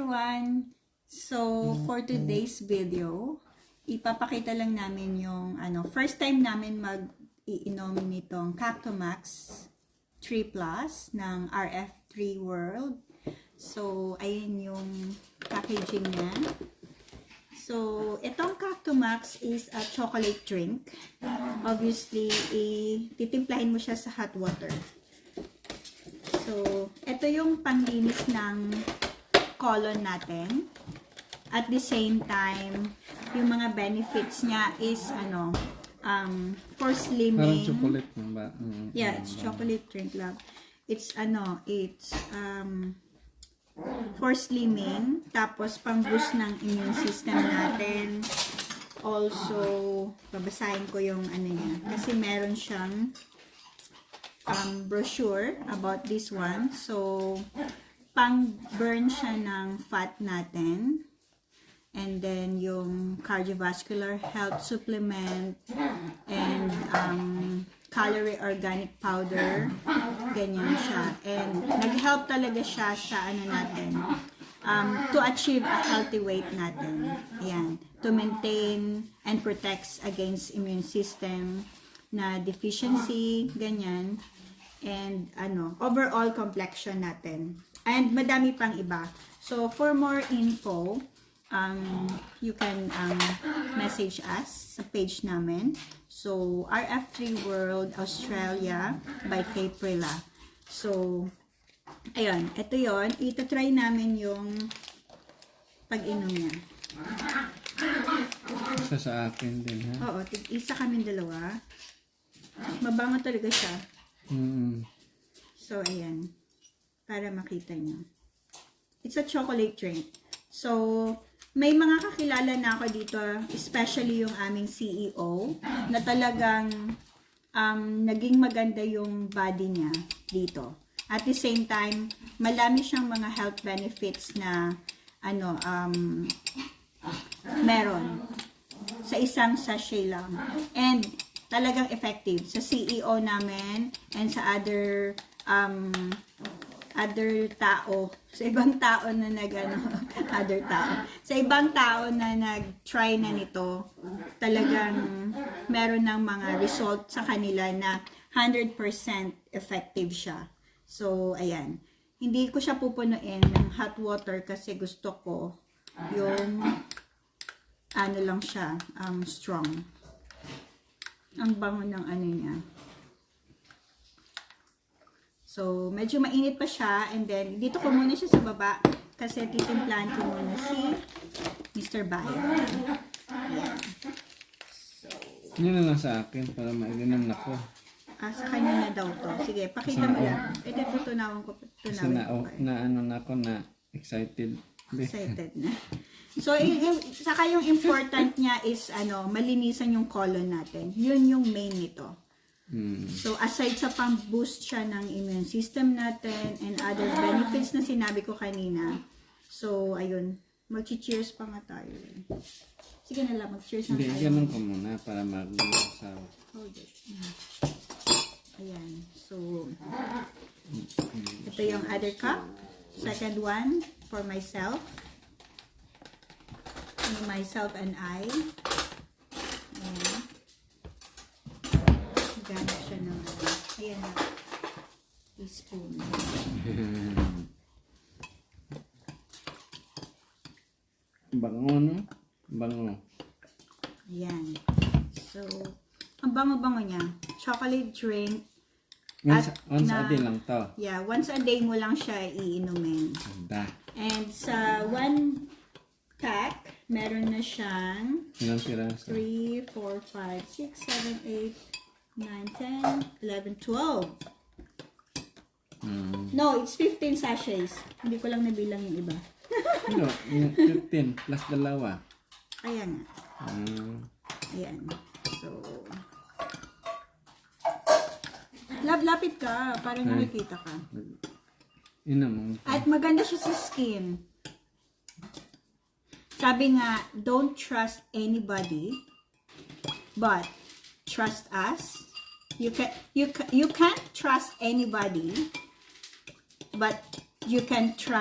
everyone! So, for today's video, ipapakita lang namin yung first time namin mag-iinom nitong Cactomax 3 Plus ng RF3 World. So, ayun yung packaging niya. So, itong Cactomax is a chocolate drink. Obviously, titimplahin mo siya sa hot water. So, ito yung panglinis ng colon natin. At the same time, yung mga benefits niya is for slimming. Parang chocolate ba? Yeah, it's chocolate drink lang. It's for slimming, tapos pang-boost ng immune system natin. Also, babasahin ko yung niya. Kasi meron siyang brochure about this one. So, pang-burn siya ng fat natin. And then, yung cardiovascular health supplement and calorie organic powder. Ganyan siya. And nag-help talaga siya sa natin. To achieve a healthy weight natin. Ayan. To maintain and protects against immune system na deficiency, ganyan. And overall complexion natin. And madami pang iba. So, for more info, you can message us sa page namin. So, RF3 World Australia by Kay Prilla. So, ayun. Ito yon. Ito-try namin yung pag-inom niya. Isa sa akin din, ha? Oo. Isa kaming dalawa. Mabango talaga siya. So, ayan. Para makita nyo. It's a chocolate drink. So, may mga kakilala na ako dito, especially yung aming CEO, na talagang naging maganda yung body niya dito. At the same time, malami siyang mga health benefits na meron sa isang sachet lang. And talagang effective sa CEO namin and sa other tao, sa ibang tao na sa ibang tao na nag-try na nito, talagang meron ng mga result sa kanila na 100% effective siya. So, ayan. Hindi ko siya pupunuin ng hot water kasi gusto ko yung lang siya, strong. Ang bango ng niya. So, medyo mainit pa siya. And then, dito ko muna siya sa baba. Kasi titimplahan ko muna si Mr. Bayo. Ayan. So, yun na lang sa akin para mainom na ko. Sa kanya na daw to. Sige, pakita mo lang. Ito, tutunawan ko. Kasi excited. Excited na. So, saka yung important niya is, malinisan yung colon natin. Yun yung main nito. So, aside sa pang-boost siya ng immune system natin and other benefits na sinabi ko kanina. So, ayun. Mag-cheers pa nga tayo. Sige na lang, mag-cheers na tayo. Hindi, ganun ko muna para mag-usaw. Hold it. Ayan. So, ito yung other cup. Second one for myself. Myself and I. Ayan. Ganap siya ng ayan na. Teaspoon. Bango, no? Bango. Ayan. So, ang bango-bango niya. Chocolate drink. Once a day lang to. Yeah, once a day mo lang siya iinumin. And sa one pack, meron na siyang ilang piraso? 3, 4, 5, 6, 7, 8, 9, 10, 11, 12. No, it's 15 sachets. Hindi ko lang nabilang yung iba. No, 15 plus dalawa. Ayan nga. Ayan. So, lapit ka para nakikita ka. At maganda siya sa skin. Sabi nga, don't trust anybody, but trust us. You can't trust anybody, but you can trust